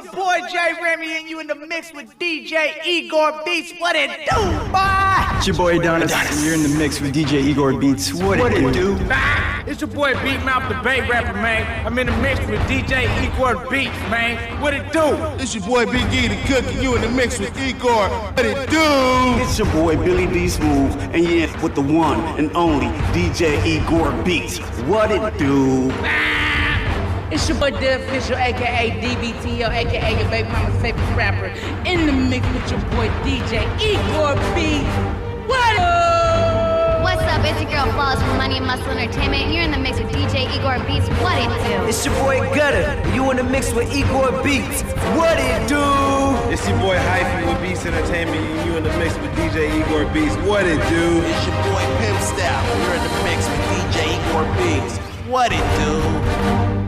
your boy Jay Remy, and you in the mix with DJ Igor Beats. What it do, boy? It's your boy Adonis, and you're in the mix with DJ Igor Beats. What it do? It's your boy Beat Mouth, the Bank Rapper, man. I'm in the mix with DJ Igor Beats, man. What it do? It's your boy Big E, the cook, and you in the mix with Igor. What it do? It's your boy Billy D Smooth, and yeah, with the one and only DJ Igor Beats. What it do? It's your boy The Official, aka DBTO, aka your baby mama's favorite rapper, in the mix with your boy DJ Igor Beats. What up? What's up? It's your girl Flawless from Money and Muscle Entertainment, and you're in the mix with DJ Igor Beats. What it do? It's your boy Gutter, and you in the mix with Igor Beats. What it do? It's your boy Hyphy with Beats Entertainment, and you in the mix with DJ Igor Beats. What it do? It's your boy Pimp Style, and you're in the mix with DJ Igor Beats. What it do?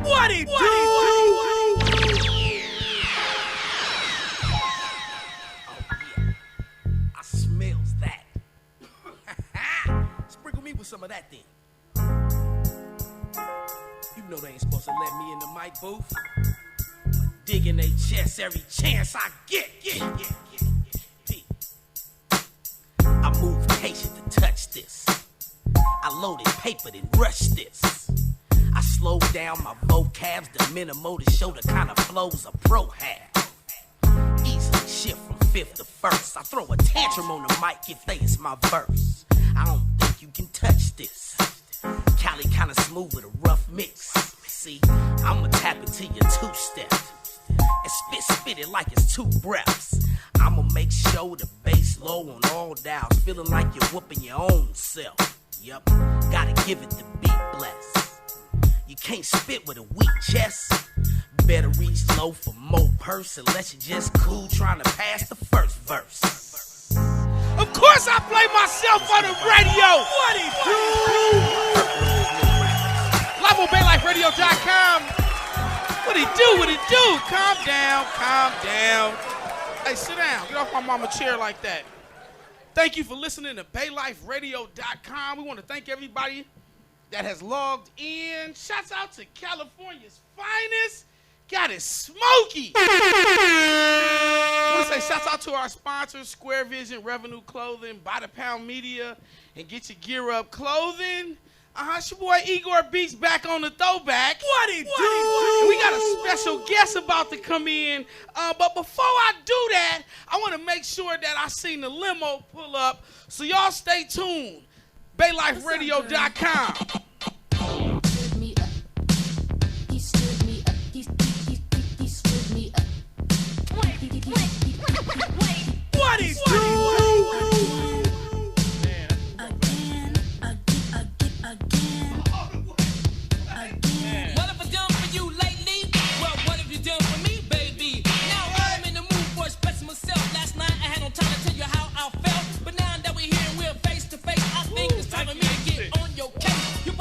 What it do? Oh, yeah. I smells that. Sprinkle me with some of that then. You know they ain't supposed to let me in the mic booth. I'ma dig in they chest every chance I get. I move patient to touch this. I loaded paper then rush this. I slow down my vocabs, the minimum to show the kind of flows a pro have. Easily shift from fifth to first. I throw a tantrum on the mic if they is my verse. I don't think you can touch this. Cali kinda smooth with a rough mix. See, I'ma tap into your two-step and spit it like it's two breaths. I'ma make sure the bass low on all dials, feeling like you're whooping your own self. Yup, gotta give it the beat bless. You can't spit with a weak chest. Better reach low for more purse unless you're just cool trying to pass the first verse. Of course I play myself on the radio. What it do? Live on BayLifeRadio.com. What it do? What it do? Calm down, calm down. Hey, sit down. Get off my mama chair like that. Thank you for listening to BayLifeRadio.com. We want to thank everybody that has logged in. Shouts out to California's finest. Got it smoky. I want to say shouts out to our sponsors, Square Vision, Revenue Clothing, By the Pound Media, and Get Your Gear Up Clothing. It's your boy Igor Beats back on the throwback. What it do? And we got a special guest about to come in. But before I do that, I want to make sure that I seen the limo pull up. So y'all stay tuned. BayLifeRadio.com. What is Time for me to get on your case. You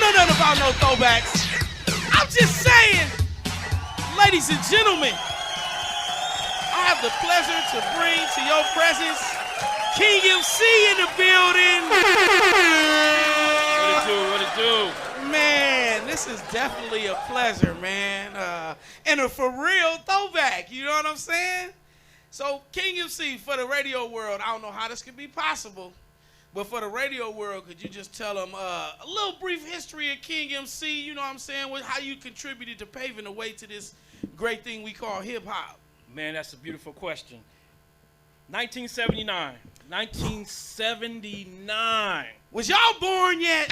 know nothing about no throwbacks. I'm just saying, ladies and gentlemen, I have the pleasure to bring to your presence King MC in the building. What it do? Man, this is definitely a pleasure, man. And a for real throwback, you know what I'm saying? So, King MC, for the radio world, I don't know how this could be possible, but for the radio world, could you just tell them a little brief history of King MC, you know what I'm saying, how you contributed to paving the way to this great thing we call hip-hop? Man, that's a beautiful question. 1979. 1979. Was y'all born yet?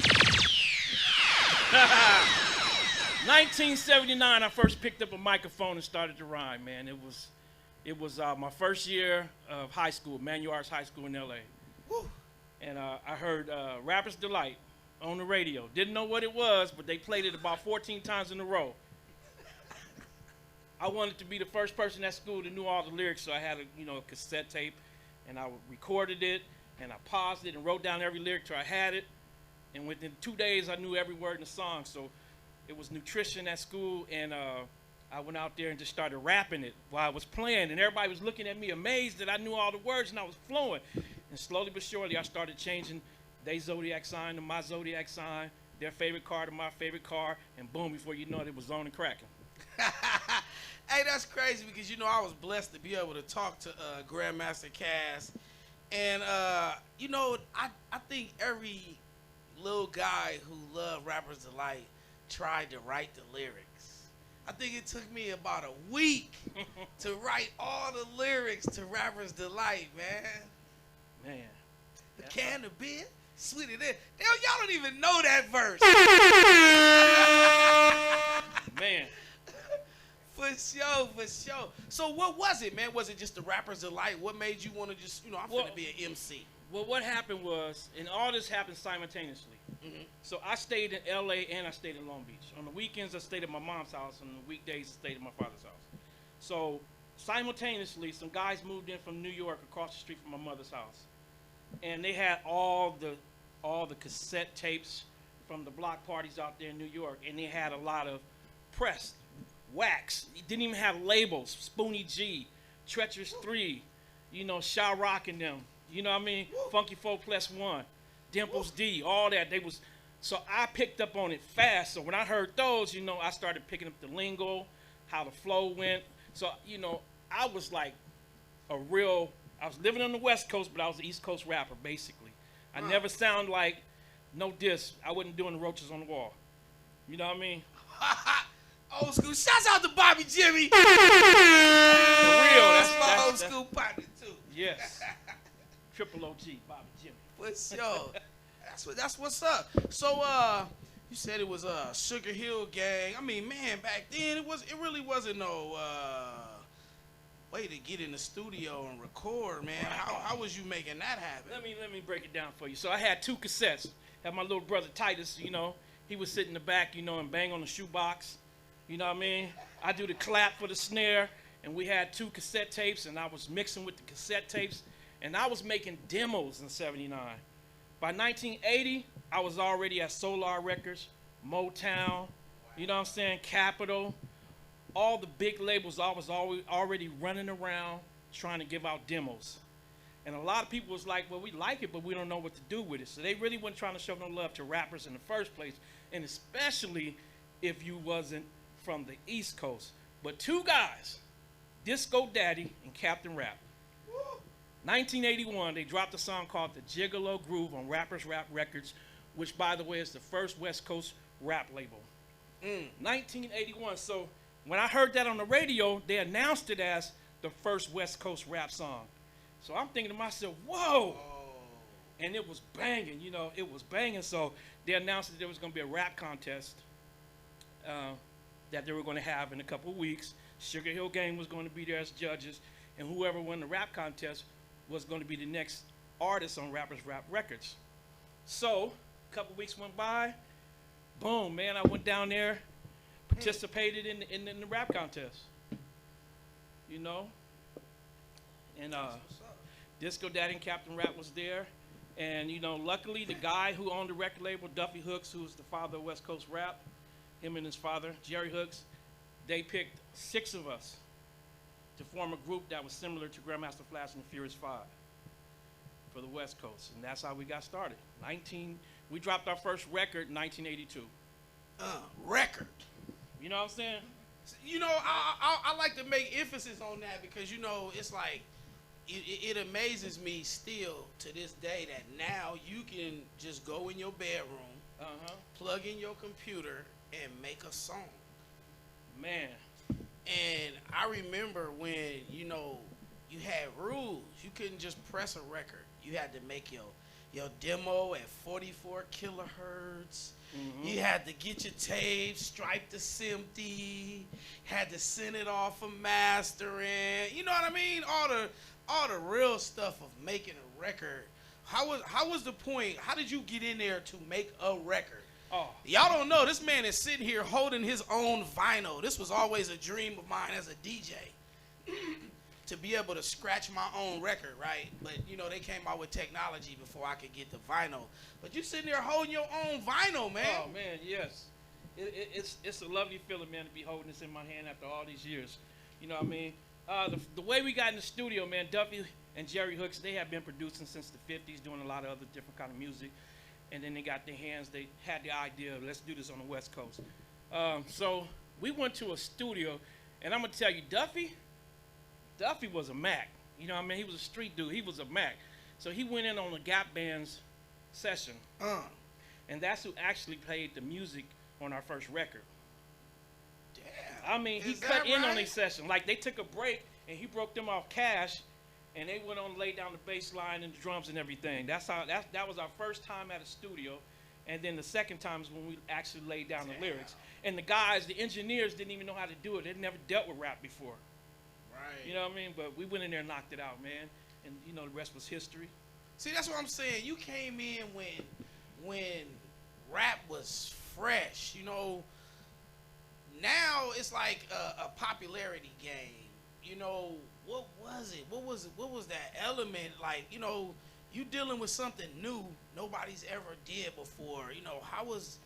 1979, I first picked up a microphone and started to rhyme, man. It was my first year of high school, Manual Arts High School in LA. Woo. And I heard Rapper's Delight on the radio. Didn't know what it was, but they played it about 14 times in a row. I wanted to be the first person at school that knew all the lyrics, so I had a cassette tape, and I recorded it, and I paused it and wrote down every lyric till I had it. And within 2 days, I knew every word in the song. So it was nutrition at school, and I went out there and just started rapping it while I was playing, and everybody was looking at me amazed that I knew all the words and I was flowing. And slowly but surely, I started changing their zodiac sign to my zodiac sign, their favorite car to my favorite car, and boom, before you know it, it was on and cracking. Hey, that's crazy because, I was blessed to be able to talk to Grandmaster Caz. And, I think every little guy who loved Rapper's Delight tried to write the lyrics. I think it took me about a week to write all the lyrics to Rapper's Delight, man. Man. The can of beer, sweeter than. Y'all don't even know that verse. Man. For sure. So what was it, man? Was it just the Rapper's Delight? What made you want to just, I'm finna be an MC? Well, what happened was, and all this happened simultaneously. Mm-hmm. So I stayed in LA and I stayed in Long Beach. On the weekends, I stayed at my mom's house. On the weekdays, I stayed at my father's house. So simultaneously, some guys moved in from New York across the street from my mother's house. And they had all the cassette tapes from the block parties out there in New York. And they had a lot of pressed wax. It didn't even have labels. Spoonie G, Treacherous 3, Sha Rock and them. You know what I mean? Woo. Funky 4+1, Dimples Woo. D, all that. So I picked up on it fast. So when I heard those, I started picking up the lingo, how the flow went. So, I was like I was living on the West Coast, but I was an East Coast rapper, basically. I never sound like no diss. I wasn't doing the Roaches on the Wall. You know what I mean? Old school. Shouts out to Bobby Jimmy. For real. That's my old school partner, too. Yes. Triple OG, Bobby Jimmy. For sure. That's what's up. So you said it was a Sugar Hill Gang. I mean, man, back then it really wasn't no way to get in the studio and record, man. How was you making that happen? Let me break it down for you. So I had 2 cassettes. Had my little brother Titus, he would sit in the back, and bang on the shoebox. You know what I mean? I do the clap for the snare, and we had 2 cassette tapes, and I was mixing with the cassette tapes. And I was making demos in 79. By 1980, I was already at Solar Records, Motown, you know what I'm saying, Capitol. All the big labels, I was already running around trying to give out demos. And a lot of people was like, well, we like it, but we don't know what to do with it. So they really weren't trying to show no love to rappers in the first place, and especially if you wasn't from the East Coast. But 2 guys, Disco Daddy and Captain Rap. 1981, they dropped a song called The Gigolo Groove on Rappers Rap Records, which, by the way, is the first West Coast rap label. 1981. So when I heard that on the radio, they announced it as the first West Coast rap song. So I'm thinking to myself, whoa. And it was banging, it was banging. So they announced that there was going to be a rap contest that they were going to have in a couple of weeks. Sugar Hill Gang was going to be there as judges, and whoever won the rap contest was going to be the next artist on Rappers Rap Records. So a couple weeks went by. Boom, man, I went down there, participated in the rap contest. And Disco Daddy and Captain Rap was there. And, you know, luckily the guy who owned the record label, Duffy Hooks, who's the father of West Coast rap, him and his father, Jerry Hooks, they picked 6 of us to form a group that was similar to Grandmaster Flash and the Furious 5 for the West Coast. And that's how we got started. We dropped our first record in 1982. Record. You know what I'm saying? You know, I like to make emphasis on that because, you know, it's like, it amazes me still to this day that now you can just go in your bedroom, plug in your computer, and make a song. Man. And I remember when, you know, you had rules. You couldn't just press a record. You had to make your demo at 44 kilohertz. You had to get your tape, stripe the SMPTE, had to send it off for mastering. You know what I mean? All the real stuff of making a record. How was the point? How did you get in there to make a record? Oh. Y'all don't know. This man is sitting here holding his own vinyl. This was always a dream of mine as a DJ. To be able to scratch my own record, right? But, you know, they came out with technology before I could get the vinyl. But you sitting there holding your own vinyl, man. Oh, man, yes. It's a lovely feeling, man, to be holding this in my hand after all these years. You know what I mean? The way we got in the studio, man, Duffy and Jerry Hooks, they have been producing since the 50s, doing a lot of other different kind of music. And then they got their hands, they had the idea, let's do this on the West Coast. So we went to a studio, and I'm going to tell you, Duffy was a Mac. You know what I mean? He was a street dude. He was a Mac. So he went in on the Gap Band's session. And that's who actually played the music on our first record. Damn. I mean, he cut in on their session. Like, they took a break, and he broke them off cash, and they went on to lay down the bass line and the drums and everything. That was our first time at a studio. And then the second time is when we actually laid down the lyrics. And the guys, the engineers, didn't even know how to do it. They'd never dealt with rap before. Right. You know what I mean? But we went in there and knocked it out, man. And, you know, the rest was history. See, that's what I'm saying. You came in when rap was fresh. You know, now it's like a popularity game. You know, what was it? What was that element? Like, you know, you dealing with something new nobody's ever did before. You know, how was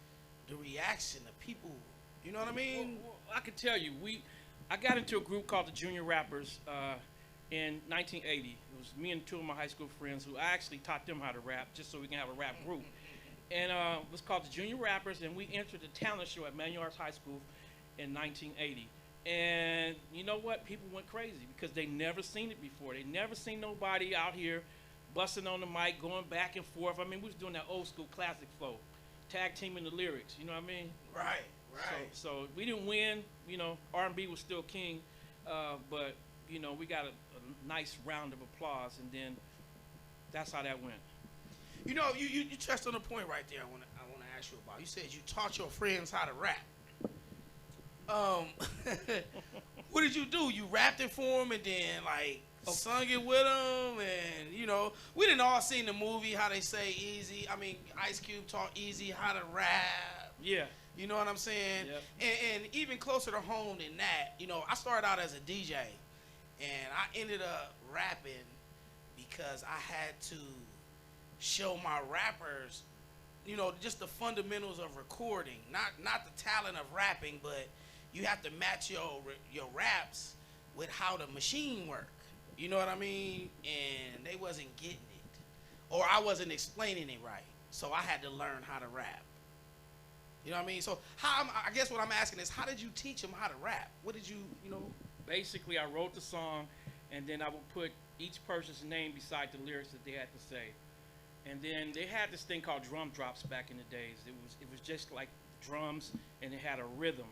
the reaction of people? You know what I mean? Well, I can tell you, I got into a group called the Junior Rappers in 1980. It was me and 2 of my high school friends who I actually taught them how to rap just so we can have a rap group. And it was called the Junior Rappers, and we entered the talent show at Manual Arts High School in 1980. And you know what? People went crazy because they never seen it before. They never seen nobody out here busting on the mic, going back and forth. I mean, we was doing that old school classic flow, tag teaming the lyrics. You know what I mean? Right, right. So we didn't win. You know, R&B was still king, but you know, we got a nice round of applause, and then that's how that went. You know, you touched on a point right there. I want to ask you about. You said you taught your friends how to rap. What did you do? You rapped it for them and then like sung it with them, and you know, we didn't all seen the movie how they say Easy. I mean, Ice Cube taught Easy how to rap. Yeah. You know what I'm saying? Yep. And even closer to home than that, you know, I started out as a DJ, and I ended up rapping because I had to show my rappers, you know, just the fundamentals of recording, not the talent of rapping, but you have to match your raps with how the machine work. You know what I mean? And they wasn't getting it, or I wasn't explaining it right, so I had to learn how to rap. You know what I mean? So I guess what I'm asking is, how did you teach them how to rap? What did you know? Basically, I wrote the song, and then I would put each person's name beside the lyrics that they had to say. And then they had this thing called drum drops back in the days. It was just like drums, and it had a rhythm.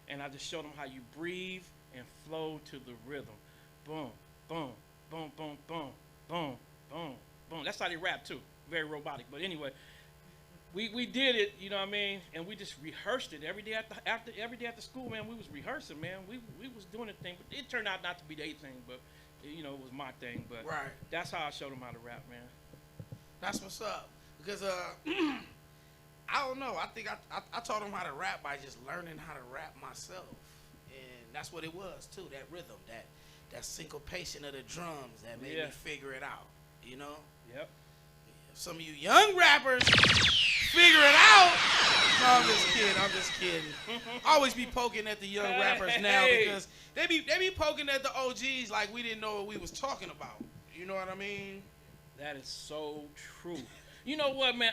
And I just showed them how you breathe and flow to the rhythm. Boom, boom, boom, boom, boom, boom, boom, boom. That's how they rap too. Very robotic. But anyway, we did it, you know what I mean? And we just rehearsed it every day every day after school, man. We was rehearsing, man. We was doing a thing, but it turned out not to be their thing, but you know, it was my thing. But right. That's how I showed them how to rap, man. That's what's up. Because I don't know. I think I taught them how to rap by just learning how to rap myself, and that's what it was too. That rhythm, that syncopation of the drums that made me figure it out. You know. Yep. some of you young rappers figure it out. No, I'm just kidding. Always be poking at the young rappers now because they be poking at the OGs like we didn't know what we was talking about. You know what I mean? That is so true. You know what, man?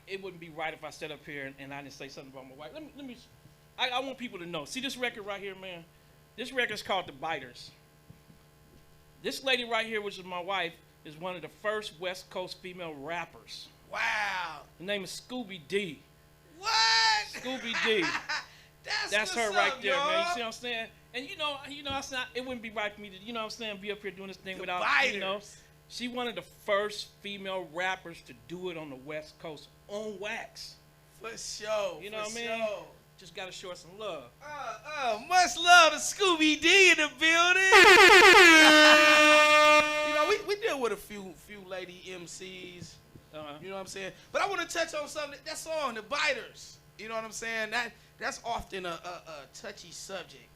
It wouldn't be right if I sat up here and I didn't say something about my wife. I want people to know. See this record right here, man? This record's called The Biters. This lady right here, which is my wife, is one of the first West Coast female rappers. Wow. Her name is Scooby D. What? Scooby D. That's her right there, y'all. man. You see what I'm saying? And it wouldn't be right for me to, you know what I'm saying, be up here doing this thing without, she one of the first female rappers to do it on the West Coast on wax. For sure. You know what I mean? Sure. Just gotta show her some love. Much love to Scooby D in the building. We deal with a few lady MCs. You know what I'm saying? But I want to touch on something. That song, The Biters. You know what I'm saying? That's often a touchy subject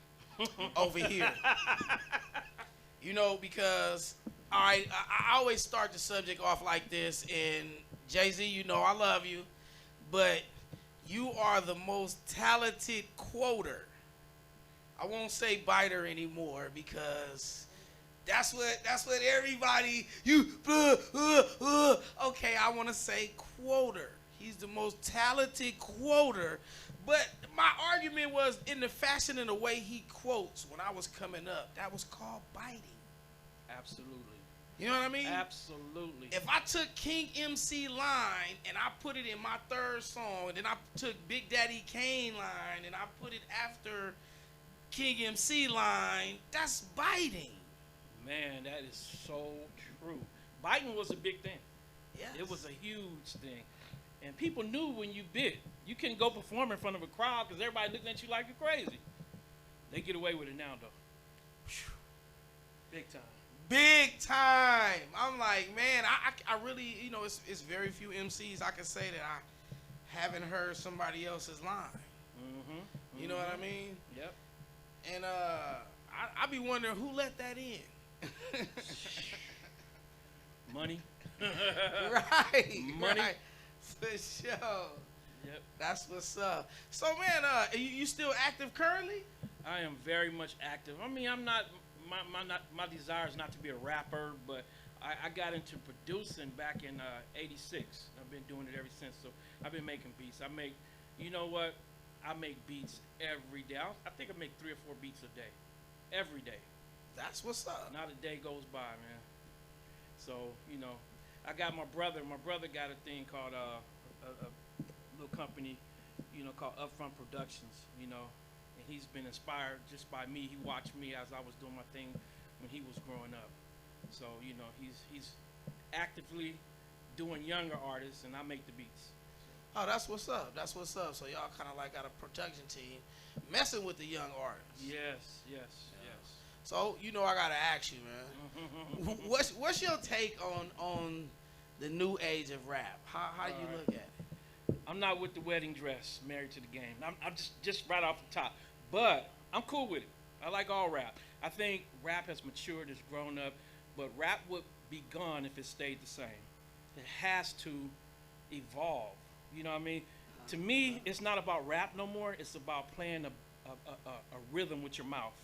over here. You know, because I always start the subject off like this. And Jay-Z, you know I love you, but you are the most talented quoter. I won't say biter anymore because that's what everybody okay, I want to say quoter. He's the most talented quoter. But my argument was in the fashion and the way he quotes when I was coming up. That was called biting. Absolutely. You know what I mean? Absolutely. If I took King MC line and I put it in my third song, and then I took Big Daddy Kane line and I put it after King MC line, that's biting. Man, that is so true. Biting was a big thing. Yes. It was a huge thing. And people knew when you bit. You couldn't go perform in front of a crowd because everybody looking at you like you're crazy. They get away with it now, though. Big time. Big time. I'm like, man, I really, you know, it's very few MCs I can say that I haven't heard somebody else's line. You know what I mean? Yep. And I be wondering who let that in. Money. Right. Money. Right. For sure. Yep. That's what's up. So, man, you still active currently? I am very much active. I mean, I'm not. My desire is not to be a rapper, but I got into producing back in '86. I've been doing it ever since. So I've been making beats. You know what? I make beats every day. I think I make 3 or 4 beats a day, every day. That's what's up. Not a day goes by, man. So you know, I got my brother. My brother got a thing called a little company, you know, called Upfront Productions. You know. He's been inspired just by me. He watched me as I was doing my thing when he was growing up. So, you know, he's actively doing younger artists, and I make the beats. Oh, that's what's up. That's what's up. So y'all kind of like got a production team messing with the young artists. Yes. So, you know, I got to ask you, man. What's your take on the new age of rap? How you look at it? I'm not with the wedding dress, married to the game. I'm just right off the top. But I'm cool with it. I like all rap. I think rap has matured, it's grown up, but rap would be gone if it stayed the same. It has to evolve. You know what I mean? To me, it's not about rap no more. It's about playing a rhythm with your mouth.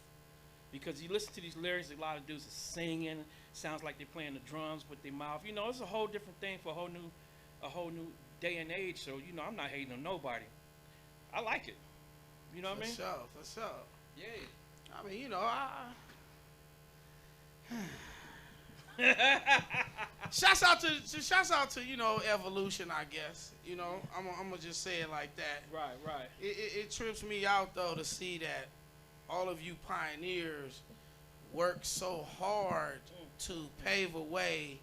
Because you listen to these lyrics, a lot of dudes are singing. Sounds like they're playing the drums with their mouth. You know, it's a whole different thing for a whole new day and age. So, you know, I'm not hating on nobody. I like it. You know what I mean? For sure. Yeah. I mean, you know, shouts out to you know, evolution, I guess. You know, I'm gonna just say it like that. Right. It trips me out though to see that all of you pioneers work so hard to pave a way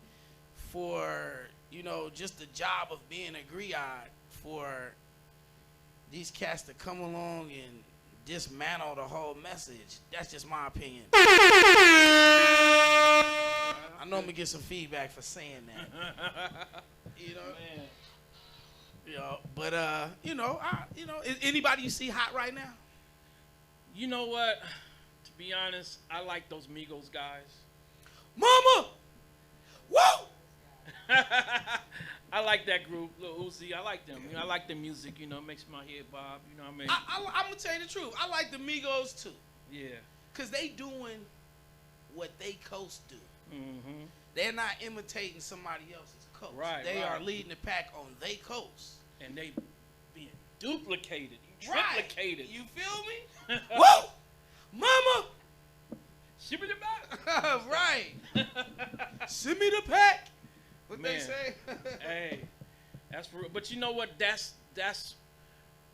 for, you know, just the job of being a griot for these cats to come along and dismantle the whole message. That's just my opinion. I know I'm gonna get some feedback for saying that. You know, man. You know, but you know, is anybody you see hot right now? You know what? To be honest, I like those Migos guys. Mama, whoa! I like that group, Lil Uzi. I like them. You know, I like the music. You know, it makes my head bob. You know what I mean? I'm gonna tell you the truth. I like the Migos too. Yeah. Cause they doing what they coast do. Mm-hmm. They're not imitating somebody else's coast. Right. They are leading the pack on they coast. And they being duplicated, Right. triplicated. You feel me? Whoa, mama. Ship it back. Right. Send me the pack. What Man. they say? Hey, that's for real. But you know what? That's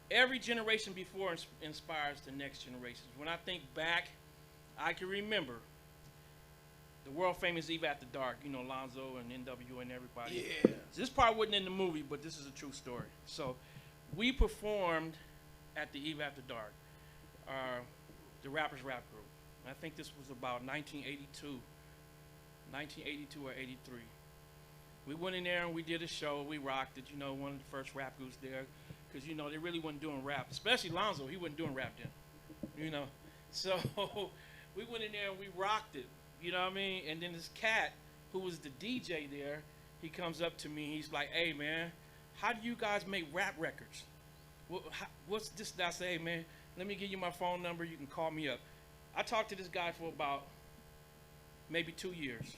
every generation before inspires the next generations. When I think back, I can remember the world famous Eve After Dark. You know, Lonzo and NWA and everybody. Yeah. This part wasn't in the movie, but this is a true story. So, we performed at the Eve After Dark, the Rappers Rap Group. I think this was about 1982 or 83. We went in there and we did a show. We rocked it. You know, one of the first rap groups there, because you know they really wasn't doing rap, especially Lonzo. He wasn't doing rap then. You know, so we went in there and we rocked it. You know what I mean? And then this cat who was the DJ there, he comes up to me. He's like, "Hey man, how do you guys make rap records? What's this?" I say, "Hey man, let me give you my phone number. You can call me up." I talked to this guy for about maybe 2 years.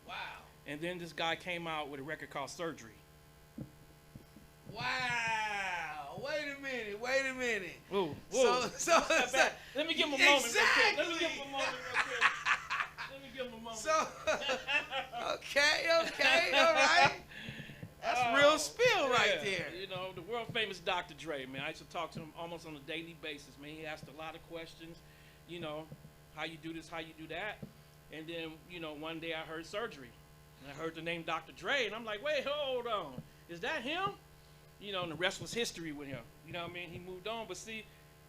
Wow. And then this guy came out with a record called Surgery. Wow. Wait a minute. Ooh, So let me give him a moment. Exactly. Let me give him a moment real quick. Let me give him a moment. So, okay, all right. That's real spill right there. You know, the world famous Dr. Dre, man. I used to talk to him almost on a daily basis, man. He asked a lot of questions, you know, how you do this, how you do that. And then, you know, one day I heard Surgery. And I heard the name Dr. Dre, and I'm like, wait, hold on. Is that him? You know, and the rest was history with him. You know what I mean? He moved on, but see,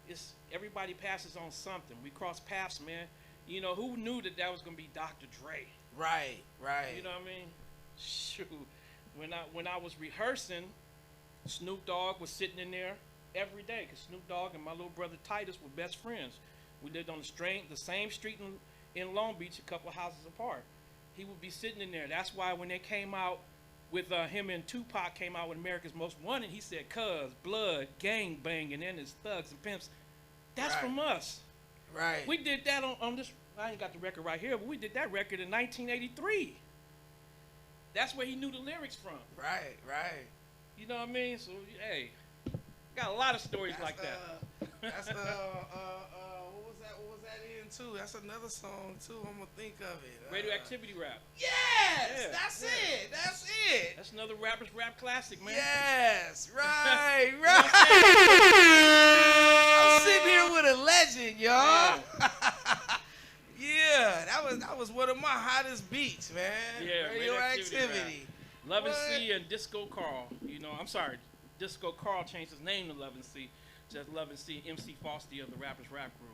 it's everybody passes on something. We crossed paths, man. You know, who knew that was going to be Dr. Dre? Right. You know what I mean? Shoot. When I was rehearsing, Snoop Dogg was sitting in there every day, because Snoop Dogg and my little brother Titus were best friends. We lived on the same street in Long Beach, a couple of houses apart. He would be sitting in there. That's why when they came out with him and Tupac came out with America's Most Wanted, he said, "Cuz, blood, gang banging, and it's thugs and pimps." That's from us. Right. We did that on this. I ain't got the record right here, but we did that record in 1983. That's where he knew the lyrics from. Right. You know what I mean? So, hey, got a lot of stories like that. That's what was that in too? That's another song too. I'm gonna think of it. Radioactivity Rap. Yes, that's it. That's another Rappers Rap classic, man. Yes, right. I'm sitting here with a legend, y'all. Yeah, that was one of my hottest beats, man. Yeah, Radioactivity. Love and C and Disco Carl. You know, I'm sorry, Disco Carl changed his name to Love and C. Just Love and C, MC Frosty of the Rappers Rap Group.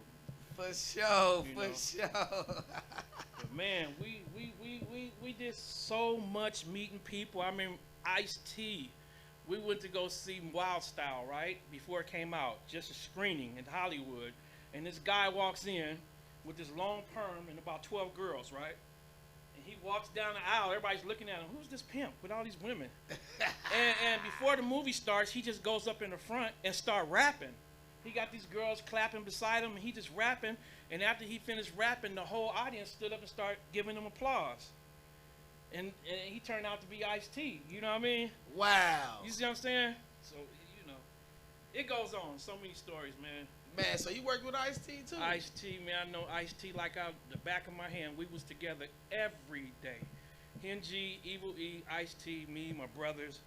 For sure. But man, we did so much meeting people. I mean, Ice-T. We went to go see Wild Style, right? Before it came out, just a screening in Hollywood. And this guy walks in with this long perm and about 12 girls, right? And he walks down the aisle. Everybody's looking at him. Who's this pimp with all these women? and before the movie starts, he just goes up in the front and start rapping. He got these girls clapping beside him, and he just rapping. And after he finished rapping, the whole audience stood up and started giving him applause. And he turned out to be Ice-T. You know what I mean? Wow. You see what I'm saying? So, you know, it goes on. So many stories, man. Man, so you worked with Ice-T too? Ice-T, man, I know Ice-T like out the back of my hand. We was together every day. Henji, Evil E, Ice-T, me, my brothers,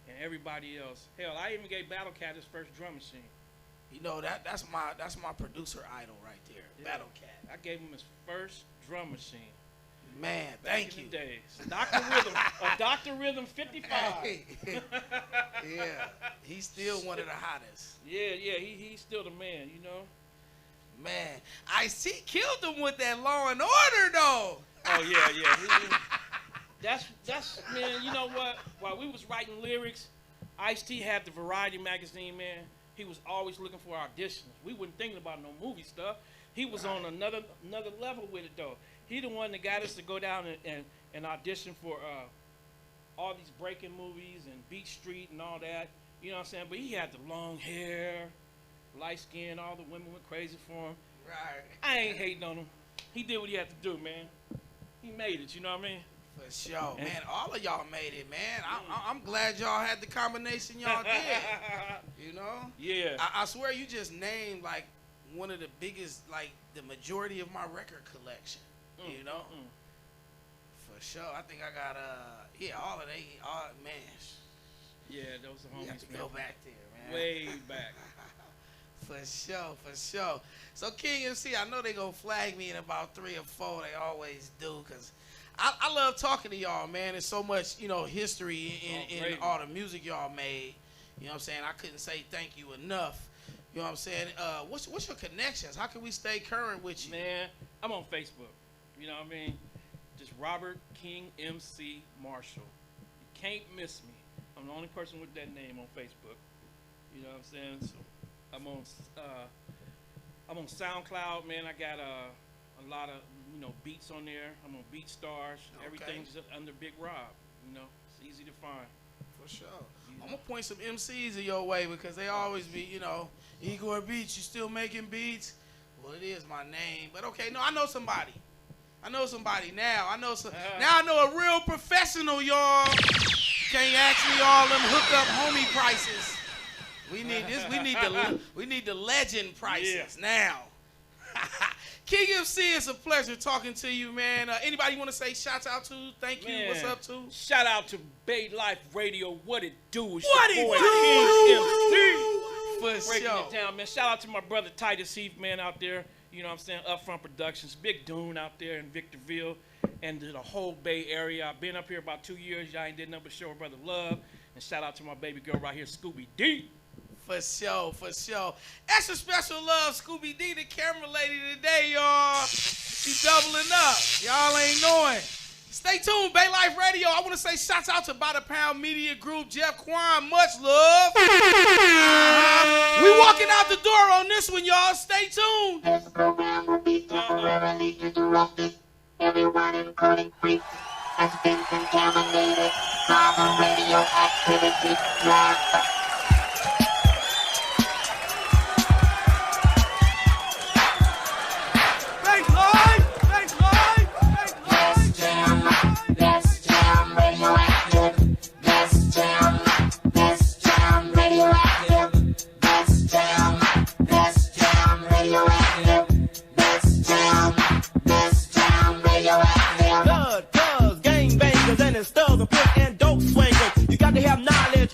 and everybody else. Hell, I even gave Battle Cat his first drum machine. You know, that's my producer idol right there, yeah. Battle Cat. I gave him his first drum machine. Man, thank you. Days. Dr. Rhythm 55. Hey. Yeah, he's still one of the hottest. Yeah, he's still the man, you know. Man, Ice-T killed him with that Law and Order though. Oh yeah. That's man. You know what? While we was writing lyrics, Ice-T had the Variety magazine, man. He was always looking for auditions. We wasn't thinking about no movie stuff. He was on another level with it though. He the one that got us to go down and audition for all these breaking movies and Beat Street and all that. You know what I'm saying? But he had the long hair, light skin. All the women went crazy for him. Right. I ain't hating on him. He did what he had to do, man. He made it. You know what I mean? For sure, man. All of y'all made it, man. I'm glad y'all had the combination y'all did. You know? Yeah. I swear you just named like one of the biggest, like the majority of my record collection. You know? For sure. I think I got all of they, man. Yeah, those are homies. You have to go back there, man. Way back. For sure, for sure. So King MC, I know they gonna flag me in about 3 or 4. They always do, cause I love talking to y'all, man. There's so much, you know, history in all the music y'all made. You know what I'm saying? I couldn't say thank you enough. You know what I'm saying? What's your connections? How can we stay current with you? Man, I'm on Facebook. You know what I mean? Just Robert King MC Marshall. You can't miss me. I'm the only person with that name on Facebook. You know what I'm saying? So I'm on SoundCloud, man. I got a lot of, you know, beats on there. I'm on BeatStars. Okay. Everything's just under Big Rob. You know, it's easy to find. For sure. I'm gonna point some MCs in your way because they always be, you know, Igor Beats, you still making beats? Well, it is my name, but okay. No, I know somebody. Now. Now I know a real professional, y'all. You can't ask me all them hook up homie prices. We need this. We need the legend prices now. King MC, it's a pleasure talking to you, man. Anybody want to say shouts out to? Thank you. Man, what's up to? Shout out to Bay Life Radio. What it do? It's What your it boy do? For Breaking sure. it down, man. Shout out to my brother Titus Heath, man, out there. You know what I'm saying? Upfront Productions. Big Dune out there in Victorville and the whole Bay Area. I've been up here about 2 years. Y'all ain't did nothing but show brother love. And shout out to my baby girl right here, Scooby D. For sure, for sure. Extra special love, Scooby D, the camera lady today, y'all. She doubling up. Y'all ain't knowing. Stay tuned, Bay Life Radio. I want to say shouts out to By the Pound Media Group, Jeff Quan, much love. We walking out the door on this one, y'all. Stay tuned. This program will be temporarily interrupted. Everyone including freaks has been contaminated by the radioactivity drug.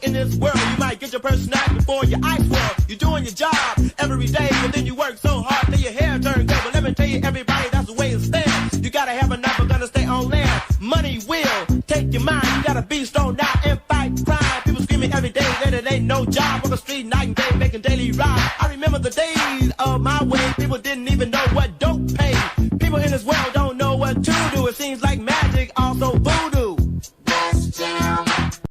In this world, you might get your personality before your eyes swell. You're doing your job every day, but then you work so hard till your hair turns gray. But let me tell you, everybody, that's the way it stands. You gotta have enough, but gonna stay on land. Money will take your mind. You gotta be strong now and fight crime. People screaming every day that it ain't no job. On the street night and day, making daily ride. I remember the days of my way. People didn't even know